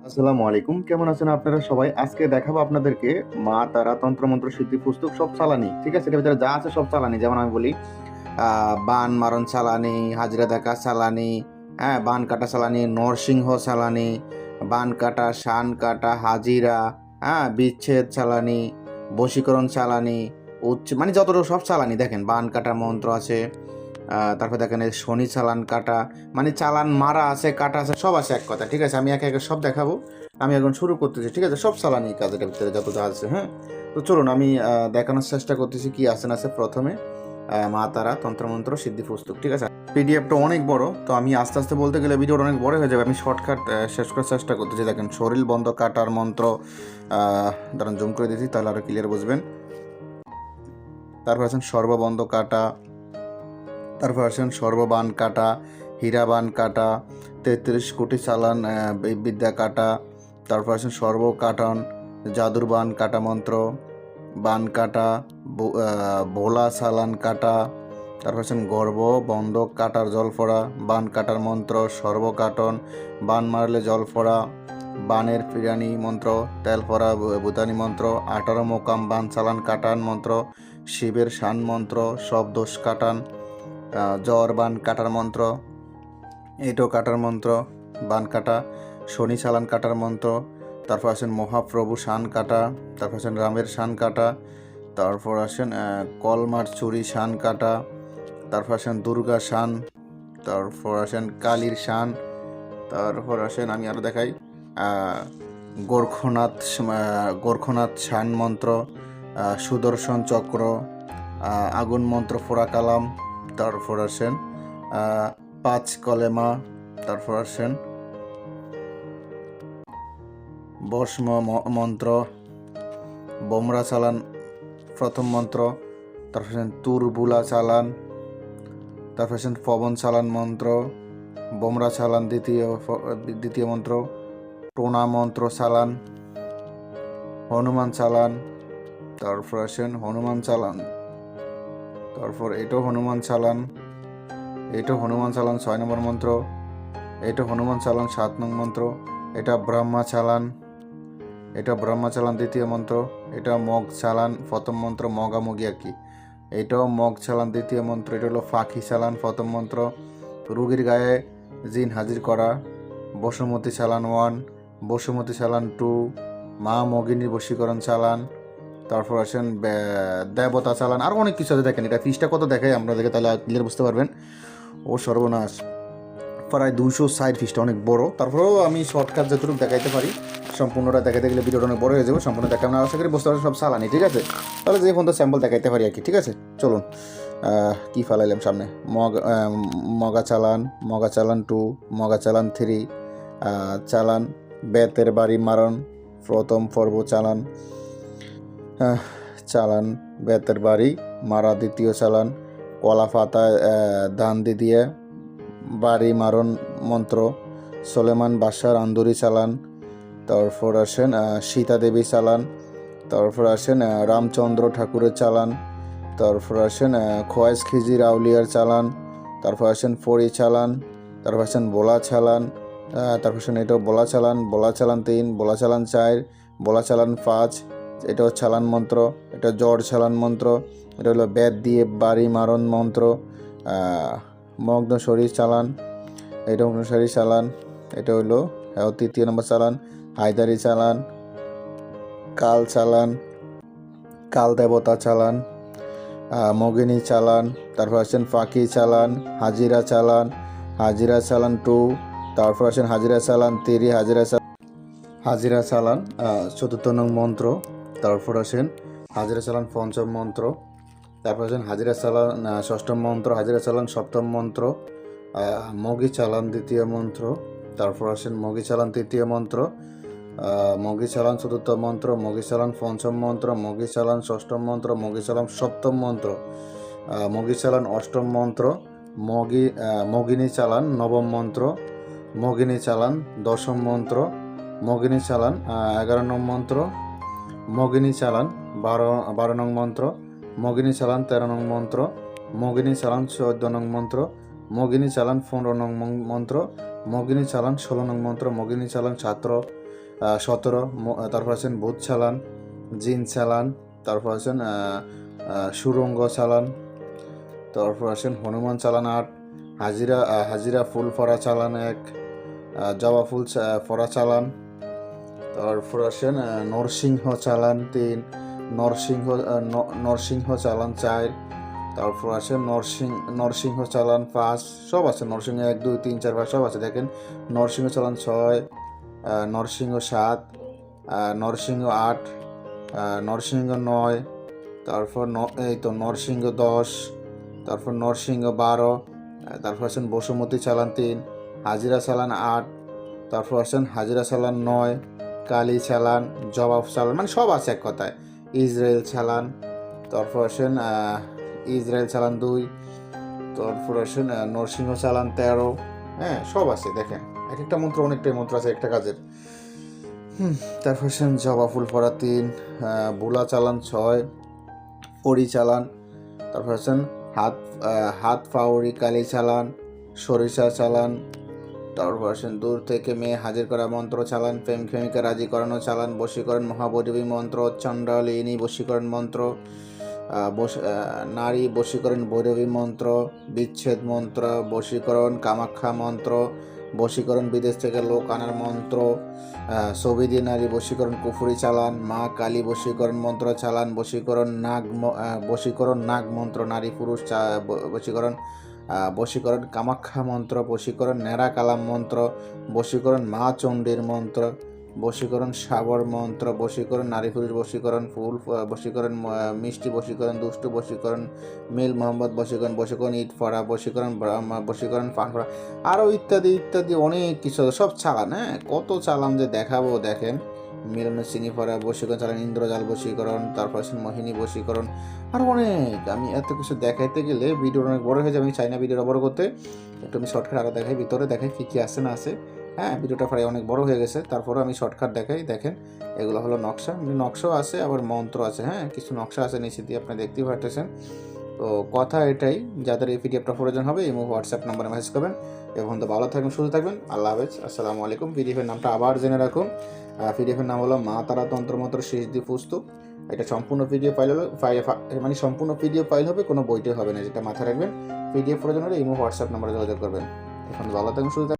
আসসালামু আলাইকুম, কেমন আছেন আপনারা সবাই? আজকে দেখাবো আপনাদেরকে মা তারা তন্ত্রমন্ত্র সিদ্ধি পুস্তক সব চালানি। ঠিক আছে, এটার ভিতরে যা আছে সব চালানি। যেমন আমি বলি বান মারণ চালানি, হাজরা দেখা চালানি, হ্যাঁ, বান কাটা চালানি, নরসিংহ চালানি, বান কাটা, শান কাটা, হাজিরা, হ্যাঁ, বিচ্ছেদ চালানি, বশীকরণ চালানি, মানে যতটুকু সব চালানি। দেখেন বান কাটা মন্ত্র আছে, তারপর দেখেন এই শনি চালান কাটা, মানে চালান মারা আছে, কাটা আছে, সব আছে এক কথা। ঠিক আছে, আমি একে একে সব দেখাবো। আমি এখন শুরু করতেছি। ঠিক আছে, সব চালানি কাজের ভিতরে যত যা আছে। হ্যাঁ, তো চলুন আমি দেখানোর চেষ্টা করতেছি কি আছে না আছে। প্রথমে মা তারা তন্ত্রমন্ত্র সিদ্ধি পুস্তক। ঠিক আছে, পিডিএফটা অনেক বড়, তো আমি আস্তে আস্তে বলতে গেলে ভিডিওটা অনেক বড় হয়ে যাবে। আমি শর্টকাট শেষ করার চেষ্টা করতেছি। দেখেন শরীর বন্ধ কাটার মন্ত্র, দাঁড়ান জুম করে দিচ্ছি তাহলে আরও ক্লিয়ার বুঝবেন। তারপর আছেন সর্ববন্ধ কাটা, তারপর আছেন সর্ববান কাটা, হীরাবান কাটা, 33 কোটি চালান বিদ্যা কাটা, তারপর আছেন সর্ব কাটন, জাদুর বান কাটা মন্ত্র, বান কাটা, ভোলা চালান কাটা, তারপর আছেন গর্ব বন্ধ কাটার জল ফোড়া, বান কাটার মন্ত্র, সর্ব কাটন, বান মারলে জল ফোড়া, বানের ফিরানি মন্ত্র, তেল ফোড়া ভূতানি মন্ত্র, 18 মোকাম বান চালান কাটান মন্ত্র, শিবের শান মন্ত্র, সব দোষ কাটান, জ্বর বান কাটার মন্ত্র, এটো কাটার মন্ত্র, বান কাটা, শনি চালান কাটার মন্ত্র, তারপর আসেন মহাপ্রভু শান কাটা, তারপর আসেন রামের শান কাটা, তারপর আসেন কলমার চুরি শান কাটা, তারপর আসেন দুর্গা শান, তারপর আসেন কালীর শান, তারপর আসেন আমি আরও দেখাই গোরখনাথ শান মন্ত্র, সুদর্শন চক্র, আগুন মন্ত্র ফোড়া কালাম, তারপর আসেন 5 কলেমা, তারপর আসেন ভস্ম মন্ত্র, বোমরা চালান প্রথম মন্ত্র, তারপর আসেন তুরবুলা চালান, তারপর আসেন পবন চালান মন্ত্র, বোমরা চালান দ্বিতীয় মন্ত্র, টোনা মন্ত্র চালান, হনুমান চালান, তারপর আসেন হনুমান চালান, তারপর এটাও হনুমান চালান, 6 নম্বর মন্ত্র, এটা হনুমান চালান 7 নং মন্ত্র, এটা ব্রহ্মা চালান দ্বিতীয় মন্ত্র, এটা মগ চালান প্রথম মন্ত্র, মগামগি আর কি। এটাও মগ চালান দ্বিতীয় মন্ত্র, এটা হলো ফাঁকি চালান প্রথম মন্ত্র, রুগীর গায়ে জিন হাজির করা, বসুমতী চালান 1, বসুমতী চালান 2, মা মগিনীর বশীকরণ চালান, তারপর আসেন দেবতা চালান, আরও অনেক কিছু আছে। দেখেন এটা ফিসটা কত দেখায় আপনাদেরকে, তাহলে ক্লিয়ার বুঝতে পারবেন। ও সর্বনাশ, প্রায় 260 ফিসটা অনেক বড়। তারপরেও আমি শর্টকাট যতটুকু দেখাইতে পারি, সম্পূর্ণটা দেখাতে গেলে ভিডিওটা অনেক বড় হয়ে যাবে। সম্পূর্ণ দেখাবো না, আশা করি বুঝতে পারছেন সব চালানি। ঠিক আছে, তাহলে যে পর্যন্ত স্যাম্পল দেখাইতে পারি আর কি। ঠিক আছে, চলুন কি ফালাইলাম সামনে। মগা চালান 2, মগা চালান 3, চালান বেতের বাড়ি মারণ প্রথম পর্ব চালান, চালান বেতের বাড়ি মারা দ্বিতীয় চালান, কলা পাতায় ধান দিয়ে বাড়ি মারণ মন্ত্র, সোলেমান বাদশার আন্দুরি চালান, তারপর আসেন সীতা দেবী চালান, তারপর আসেন রামচন্দ্র ঠাকুরের চালান, তারপর আসেন খোয়াইশ খিজির আউলিয়ার চালান, তারপর আসেন ফড়ি চালান, তারপর আসেন বোলা চালান, তারপর আসেন এটাও বোলা চালান 3, বোলা চালান 4, বোলা চালান 5, এটাও চালান মন্ত্র, এটা জ্বর চালান মন্ত্র, এটা হলো বেদ দিয়ে বাড়ি মারণ মন্ত্র, মগ্ন শরীর চালান, এটা মগ্ন শরীর চালান, এটা হলো 3 নম্বর চালান, হায়দারি চালান, কাল চালান, কাল দেবতা চালান, মগিনী চালান, তারপর আসেন ফাঁকি চালান, হাজিরা চালান 2, তারপর আসেন হাজিরা চালান 3, হাজিরা চালান 4 নং মন্ত্র, তারপর আসেন হাজিরা চালান 5ম মন্ত্র, তারপর আসেন হাজিরা চালান 6ম মন্ত্র, হাজিরা চালান 7ম মন্ত্র, মগি চালান 2য় মন্ত্র, তারপর আসেন মগি চালান 3য় মন্ত্র, মগি চালান 4র্থ মন্ত্র, মগি চালান 5ম মন্ত্র, মগি চালান 6ম মন্ত্র, মগি চালান 7ম মন্ত্র, মগি চালান 8ম মন্ত্র, মগিনী চালান 9ম মন্ত্র, মগিনী চালান 10ম মন্ত্র, মগিনী চালান 11 নং মন্ত্র, মগিনী চালান 12 নং মন্ত্র, মগিনী চালান 13 নং মন্ত্র, মগিনী চালান 14 নং মন্ত্র, মগিনী চালান 15 নং মন্ত্র, মগিনী চালান 16 নং মন্ত্র, মগিনী চালান ছাত্র 17, তারপর আছেন ভূত চালান, জিন চালান, তারপর আছেন সুরঙ্গ চালান, তারপর আছেন হনুমান চালান 8, হাজিরা ফুল ফরা চালান 1, জবা ফুল ফরা চালান, তারপর আসেন নরসিংহ চালান 3, নরসিংহ চালান 4, তারপর আছে নরসিংহ চালান 5, সব আছে নরসিংহ 1 2 3 4 5 সব আছে দেখেন। নরসিংহ চালান 6, নরসিংহ 7, নরসিংহ 8, নরসিংহ 9, তারপর এই তো নরসিংহ 10, তারপর নরসিংহ 12, তারপর আছেন বসুমতী চালান 3, হাজিরা চালান 8, তারপর আছেন হাজিরা চালান 9, কালী চালান, জবাব চালান, মানে সব আছে এক কথায়। ইসরায়েল চালান, তারপর আছেন ইসরায়েল চালান 2, তারপর আসেন নরসিংহ চালান 13, হ্যাঁ সব আছে দেখেন। এক একটা মন্ত্র অনেকটাই মন্ত্র আছে একটা কাজের। তারপর আসেন জবা ফুল পরা 3, বুলা চালান 6, পরি চালান, তারপর আছেন হাত ফাউরি কালী চালান, সরিষা চালান, তারপর আসেন দূর থেকে মেয়ে হাজির করা মন্ত্র চালান, প্রেমিকা রাজি করানো চালান, বশীকরণ মহাবৈরবী মন্ত্র, চণ্ডালিনী বশীকরণ মন্ত্র, নারী বশীকরণ ভৈরবী মন্ত্র, বিচ্ছেদ মন্ত্র, বশীকরণ কামাখ্যা মন্ত্র, বশীকরণ বিদেশ থেকে লোক আনার মন্ত্র, সবিদি নারী বশীকরণ কুফুরি চালান, মা কালী বশীকরণ মন্ত্র চালান, বশীকরণ নাগ মন্ত্র, নারী পুরুষ বশীকরণ কামাখ্যা মন্ত্র, বশীকরণ নেড়া কালাম মন্ত্র, বশীকরণ মা চণ্ডীর মন্ত্র, বশীকরণ সাবর মন্ত্র, বশীকরণ নারী পুরুষ বশীকরণ, ফুল বশীকরণ, মিষ্টি বশীকরণ, দুষ্টু বশীকরণ, মিল মোহাম্মদ বশীকরণ ইট ফড়া বশীকরণ, বশীকরণ পান ফড়া, আরও ইত্যাদি ইত্যাদি অনেক কিছু সব চালান। হ্যাঁ কত চালান যে দেখাবো দেখেন। মিলনের চিনি ফড়া বশীকরণ চালান, ইন্দ্রজাল বশীকরণ, তারপর আছেন মোহিনী বশীকরণ, আর অনেক। আমি এত কিছু দেখাইতে গেলে ভিডিও অনেক বড় হয়ে যাবে, আমি চাই না ভিডিওটা বড় করতে। একটু আমি শর্টকাট আরও দেখাই, ভিতরে দেখাই কী কী আছে না আছে। হ্যাঁ ভিডিওটা প্রায় অনেক বড় হয়ে গেছে, তারপরে আমি শর্টকাট দেখাই। দেখেন এগুলো হলো নকশাও আছে, আবার মন্ত্র আছে। হ্যাঁ কিছু নকশা আছে নিচে দিয়ে আপনি দেখতেই পারতেছেন। তো কথা এটাই, যাদের এই পিডিএফটা প্রয়োজন হবে এই হোয়াটসঅ্যাপ নাম্বারে মেসেজ করবেন। এবং তো ভালো থাকবেন, সুস্থ থাকবেন। আল্লাহ হাফেজ, আসসালামু আলাইকুম। পিডিএফের নামটা আবার জেনে রাখুন, পিডিএফের নাম হলো মা তারা তন্ত্রমন্ত্র সিদ্ধি পুস্তক। এটা সম্পূর্ণ পিডিএফ ফাইল হলো, মানে সম্পূর্ণ পিডিএফ ফাইল হবে, কোনো বইতে হবে না, যেটা মাথায় রাখবেন। পিডিএফ প্রয়োজন হলে এই হোয়াটসঅ্যাপ নাম্বারে যোগাযোগ করবেন। এখন ভালো থাকবেন, সুস্থ থাকবেন।